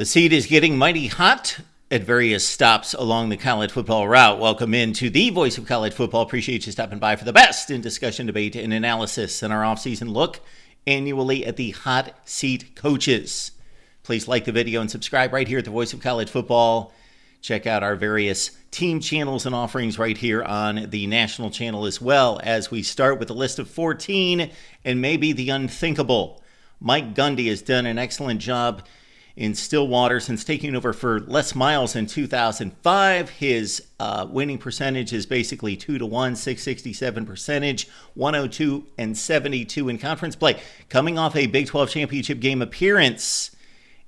The seat is getting mighty hot at various stops along the college football route. Welcome into the voice of college football. Appreciate you stopping by for the best in discussion, debate, and analysis in our offseason look annually at the hot seat coaches. Please like the video and subscribe right here at the voice of college football. Check out our various team channels and offerings right here on the national channel as well, as we start with a list of 14 and maybe the unthinkable. Mike Gundy has done an excellent job in Stillwater since taking over for Les Miles in 2005. His winning percentage is basically 2-1, 667 percentage, 102 and 72 in conference play. Coming off a Big 12 championship game appearance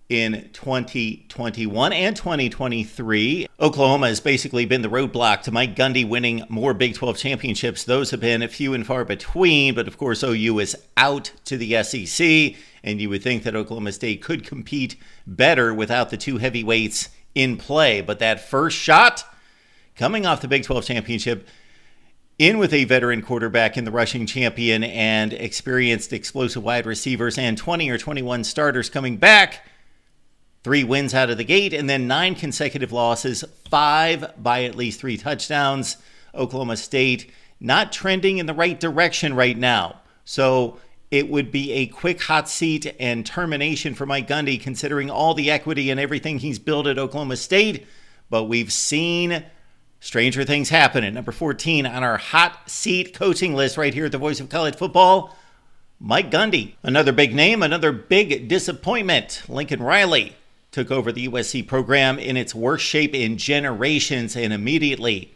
in 2021 and 2023. Oklahoma has basically been the roadblock to Mike Gundy winning more Big 12 championships. Those have been few and far between, but of course OU is out to the SEC, and you would think that Oklahoma State could compete better without the two heavyweights in play. But that first shot, coming off the Big 12 championship, in with a veteran quarterback in the rushing champion and experienced explosive wide receivers and 20 or 21 starters coming back, 3 wins out of the gate, and then 9 consecutive losses, 5 by at least 3 touchdowns. Oklahoma State not trending in the right direction right now. So it would be a quick hot seat and termination for Mike Gundy, considering all the equity and everything he's built at Oklahoma State. But we've seen stranger things happen. At number 14 on our hot seat coaching list right here at the Voice of College Football, Mike Gundy. Another big name, another big disappointment. Lincoln Riley took over the USC program in its worst shape in generations and immediately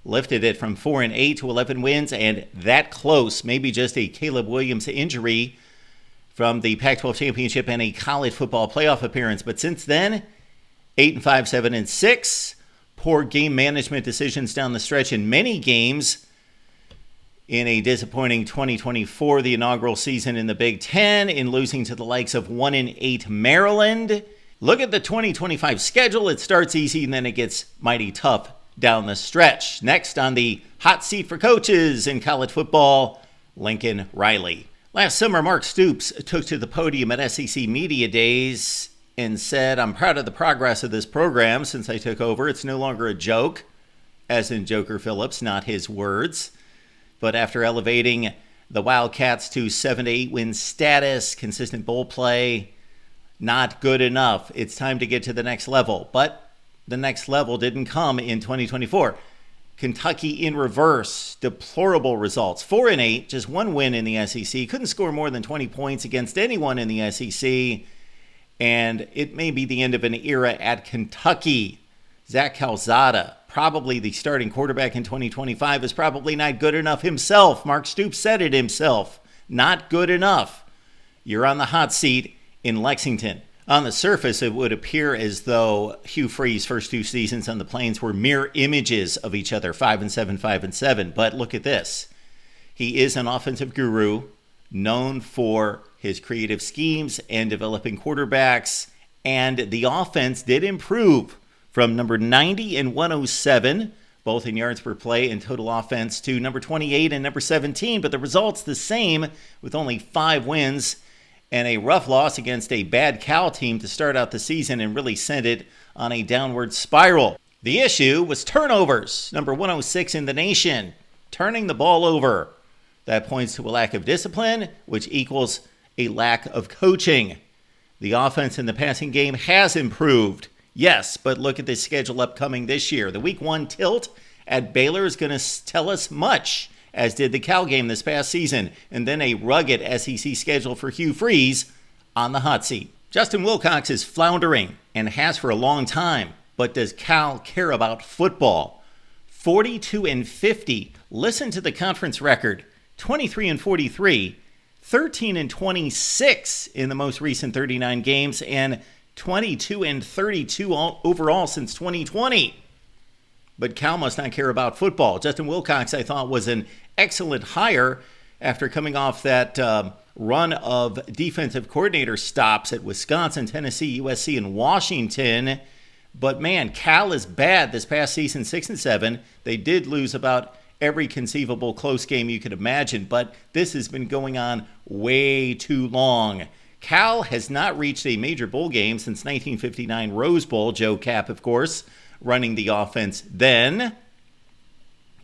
lifted it from 4-8 to 11 wins, and that close, maybe just a Caleb Williams injury from the Pac-12 championship and a college football playoff appearance. But since then, 8-5, 7-6, poor game management decisions down the stretch in many games. In a disappointing 2024, the inaugural season in the Big Ten, in losing to the likes of 1-8 Maryland. Look at the 2025 schedule. It starts easy and then it gets mighty tough down the stretch. Next on the hot seat for coaches in college football, Lincoln Riley. Last summer, Mark Stoops took to the podium at SEC Media Days and said, "I'm proud of the progress of this program since I took over. It's no longer a joke," as in Joker Phillips, not his words. But after elevating the Wildcats to 7-8 win status, consistent bowl play, not good enough. It's time to get to the next level. But the next level didn't come in 2024. Kentucky in reverse, deplorable results. 4-8, just 1 win in the SEC. Couldn't score more than 20 points against anyone in the SEC. And it may be the end of an era at Kentucky. Zach Calzada, probably the starting quarterback in 2025, is probably not good enough himself. Mark Stoops said it himself. Not good enough. You're on the hot seat in Lexington. On the surface, it would appear as though Hugh Free's first 2 seasons on the Plains were mirror images of each other, 5-7, 5-7. But look at this. He is an offensive guru, known for his creative schemes and developing quarterbacks. And the offense did improve from number 90 and 107, both in yards per play and total offense, to number 28 and number 17. But the results the same, with only 5 wins and a rough loss against a bad Cal team to start out the season and really sent it on a downward spiral. The issue was turnovers, number 106 in the nation, turning the ball over. That points to a lack of discipline, which equals a lack of coaching. The offense in the passing game has improved, yes, but look at the schedule upcoming this year. The Week 1 tilt at Baylor is going to tell us much, as did the Cal game this past season, and then a rugged SEC schedule for Hugh Freeze on the hot seat. Justin Wilcox is floundering and has for a long time, but does Cal care about football? 42-50. Listen to the conference record. 23-43, 13-26 in the most recent 39 games, and 22-32 overall since 2020. But Cal must not care about football. Justin Wilcox, I thought, was an excellent hire after coming off that run of defensive coordinator stops at Wisconsin, Tennessee, USC, and Washington. But man, Cal is bad this past season, 6-7. They did lose about every conceivable close game you could imagine, but this has been going on way too long. Cal has not reached a major bowl game since 1959 Rose Bowl. Joe Cap, of course, running the offense then.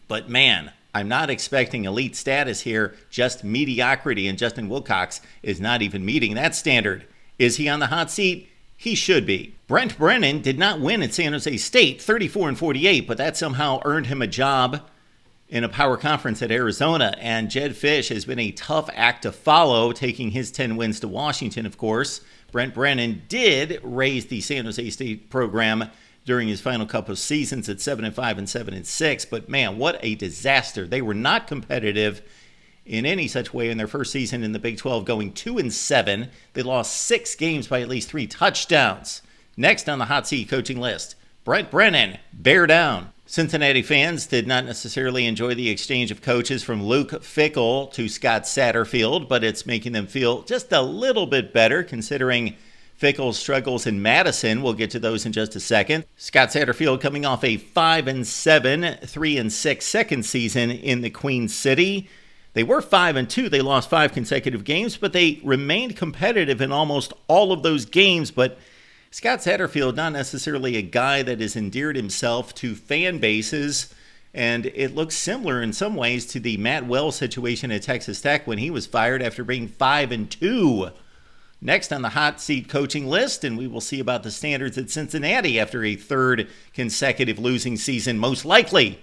But man, I'm not expecting elite status here, just mediocrity, and Justin Wilcox is not even meeting that standard. Is he on the hot seat? He should be. Brent Brennan did not win at San Jose State, 34-48, but that somehow earned him a job in a power conference at Arizona. And Jedd Fisch has been a tough act to follow, taking his 10 wins to Washington, of course. Brent Brennan did raise the San Jose State program during his final couple of seasons at 7-5 and 7-6. But man, what a disaster. They were not competitive in any such way in their first season in the Big 12, going 2-7. They lost 6 games by at least 3 touchdowns. Next on the hot seat coaching list, Brent Brennan, bear down. Cincinnati fans did not necessarily enjoy the exchange of coaches from Luke Fickell to Scott Satterfield, but it's making them feel just a little bit better considering Fickell's struggles in Madison. We'll get to those in just a second. Scott Satterfield coming off a 5-7, 3-6 second season in the Queen City. They were 5-2. They lost 5 consecutive games, but they remained competitive in almost all of those games. But Scott Satterfield, not necessarily a guy that has endeared himself to fan bases, and it looks similar in some ways to the Matt Wells situation at Texas Tech when he was fired after being 5-2. Next on the hot seat coaching list, and we will see about the standards at Cincinnati after a 3rd consecutive losing season, most likely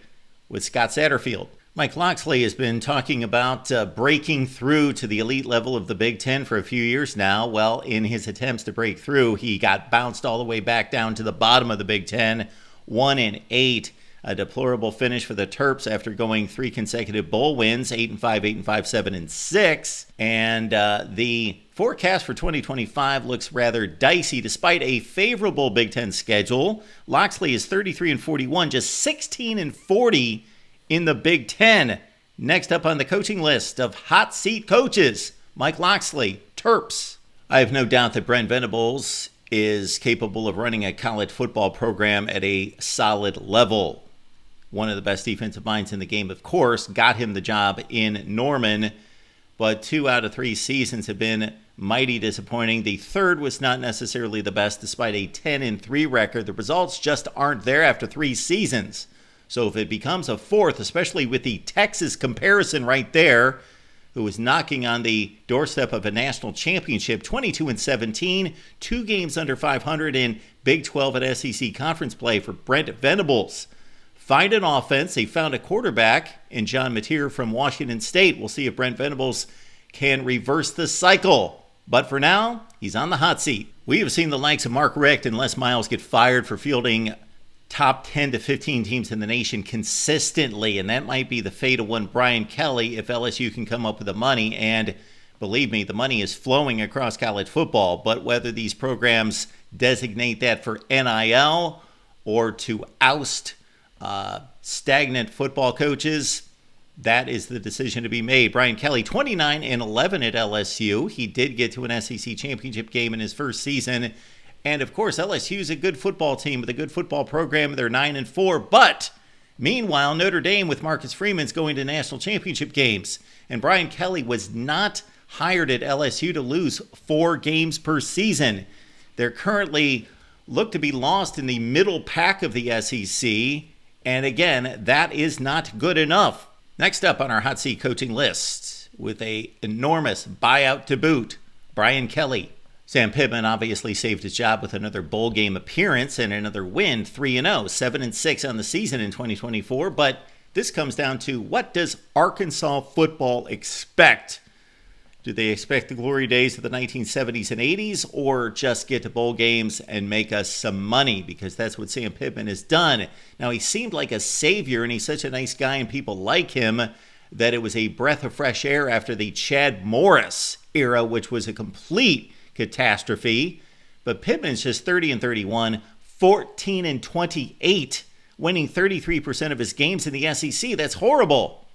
with Scott Satterfield. Mike Locksley has been talking about breaking through to the elite level of the Big Ten for a few years now. Well, in his attempts to break through, he got bounced all the way back down to the bottom of the Big Ten, 1-8. A deplorable finish for the Terps after going 3 consecutive bowl wins, 8-5, 8-5, 7-6. And the forecast for 2025 looks rather dicey despite a favorable Big Ten schedule. Locksley is 33-41, just 16-40 in the Big Ten. Next up on the coaching list of hot seat coaches, Mike Locksley, Terps. I have no doubt that Brent Venables is capable of running a college football program at a solid level. One of the best defensive minds in the game, of course, got him the job in Norman, but 2 out of 3 seasons have been mighty disappointing. The 3rd was not necessarily the best, despite a 10-3 record. The results just aren't there after 3 seasons. So if it becomes a 4th, especially with the Texas comparison right there, who is knocking on the doorstep of a national championship, 22-17, 2 games under 500 in Big 12 and SEC conference play for Brent Venables. Find an offense. They found a quarterback in John Mateer from Washington State. We'll see if Brent Venables can reverse the cycle. But for now, he's on the hot seat. We have seen the likes of Mark Richt and Les Miles get fired for fielding top 10 to 15 teams in the nation consistently, and that might be the fate of one Brian Kelly if LSU can come up with the money. And believe me, the money is flowing across college football, but whether these programs designate that for NIL or to oust stagnant football coaches, that is the decision to be made. Brian Kelly, 29-11 at LSU. He did get to an SEC championship game in his first season. And, of course, LSU is a good football team with a good football program. They're 9-4. But, meanwhile, Notre Dame with Marcus Freeman's going to national championship games. And Brian Kelly was not hired at LSU to lose 4 games per season. They're currently look to be lost in the middle pack of the SEC. And, again, that is not good enough. Next up on our hot seat coaching list, with an enormous buyout to boot, Brian Kelly. Sam Pittman obviously saved his job with another bowl game appearance and another win, 3-0, 7-6 on the season in 2024. But this comes down to, what does Arkansas football expect? Do they expect the glory days of the 1970s and 80s, or just get to bowl games and make us some money? Because that's what Sam Pittman has done. Now, he seemed like a savior, and he's such a nice guy, and people like him, that it was a breath of fresh air after the Chad Morris era, which was a complete catastrophe. But Pittman's just 30-31, 14-28, winning 33% of his games in the SEC. That's horrible.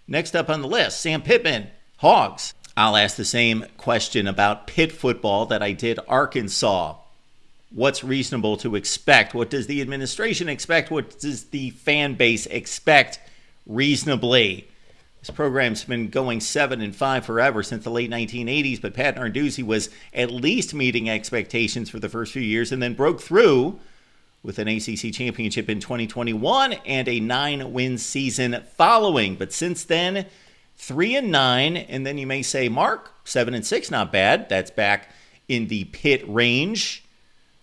Next up on the list, Sam Pittman, Hogs. I'll ask the same question about Pitt football that I did Arkansas. What's reasonable to expect? What does the administration expect? What does the fan base expect reasonably? This program's been going 7-5 forever since the late 1980s, but Pat Narduzzi was at least meeting expectations for the first few years and then broke through with an ACC championship in 2021 and a 9-win season following. But since then, 3-9, and then you may say, Mark, 7-6, not bad. That's back in the Pitt range.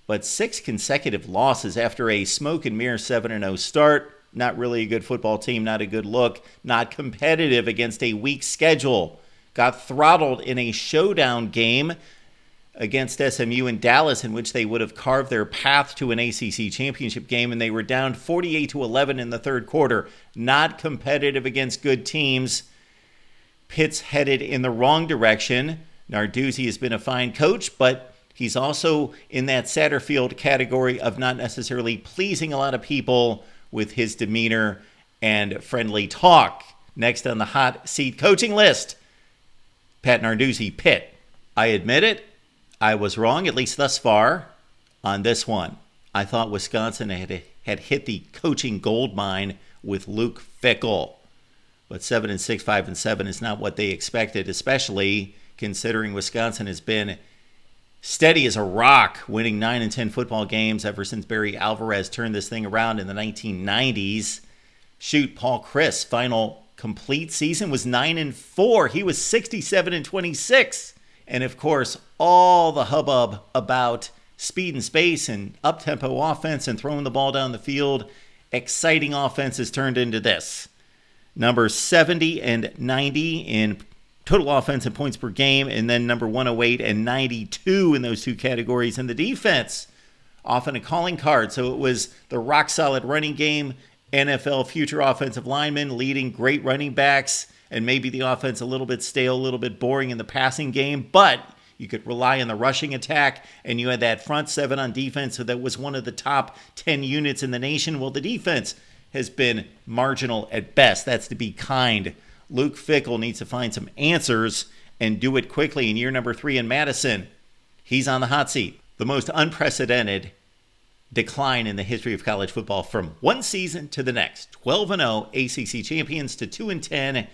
But 6 consecutive losses after a smoke and mirror 7-0 start. Not really a good football team, not a good look, not competitive against a weak schedule. Got throttled in a showdown game against SMU in Dallas, in which they would have carved their path to an ACC championship game, and they were down 48-11 in the third quarter. Not competitive against good teams. Pitt's headed in the wrong direction. Narduzzi has been a fine coach, but he's also in that Satterfield category of not necessarily pleasing a lot of people with his demeanor and friendly talk. Next on the hot seat coaching list, Pat Narduzzi, Pitt. I admit it, I was wrong, at least thus far, on this one. I thought Wisconsin had hit the coaching gold mine with Luke Fickell. But 7-6, 5-7 is not what they expected, especially considering Wisconsin has been steady as a rock, winning 9 and 10 football games ever since Barry Alvarez turned this thing around in the 1990s. Shoot, Paul Chryst, final complete season was 9-4. He was 67-26. And of course, all the hubbub about speed and space and up-tempo offense and throwing the ball down the field, exciting offense has turned into this. Numbers 70 and 90 in total offense and points per game, and then number 108 and 92 in those two categories. And the defense, often a calling card. So it was the rock-solid running game, NFL future offensive linemen leading great running backs, and maybe the offense a little bit stale, a little bit boring in the passing game, but you could rely on the rushing attack, and you had that front seven on defense, so that was one of the top 10 units in the nation. Well, the defense has been marginal at best. That's to be kind. Luke Fickell needs to find some answers and do it quickly in year number 3 in Madison. He's on the hot seat. The most unprecedented decline in the history of college football from one season to the next. 12-0 ACC champions to 2-10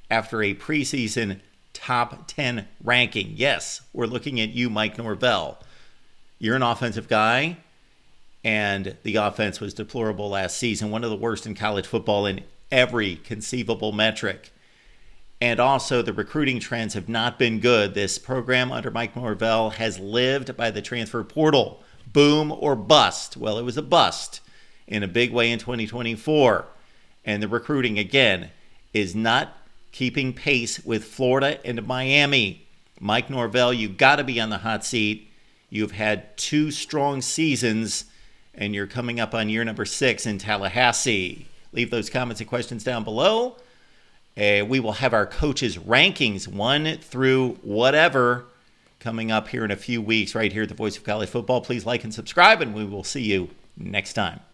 after a preseason top 10 ranking. Yes, we're looking at you, Mike Norvell. You're an offensive guy, and the offense was deplorable last season. One of the worst in college football in every conceivable metric. And also, the recruiting trends have not been good. This program under Mike Norvell has lived by the transfer portal. Boom or bust. Well, it was a bust in a big way in 2024. And the recruiting, again, is not keeping pace with Florida and Miami. Mike Norvell, you got to be on the hot seat. You've had 2 strong seasons, and you're coming up on year number 6 in Tallahassee. Leave those comments and questions down below. We will have our coaches' rankings 1 through whatever coming up here in a few weeks right here at the Voice of College Football. Please like and subscribe, and we will see you next time.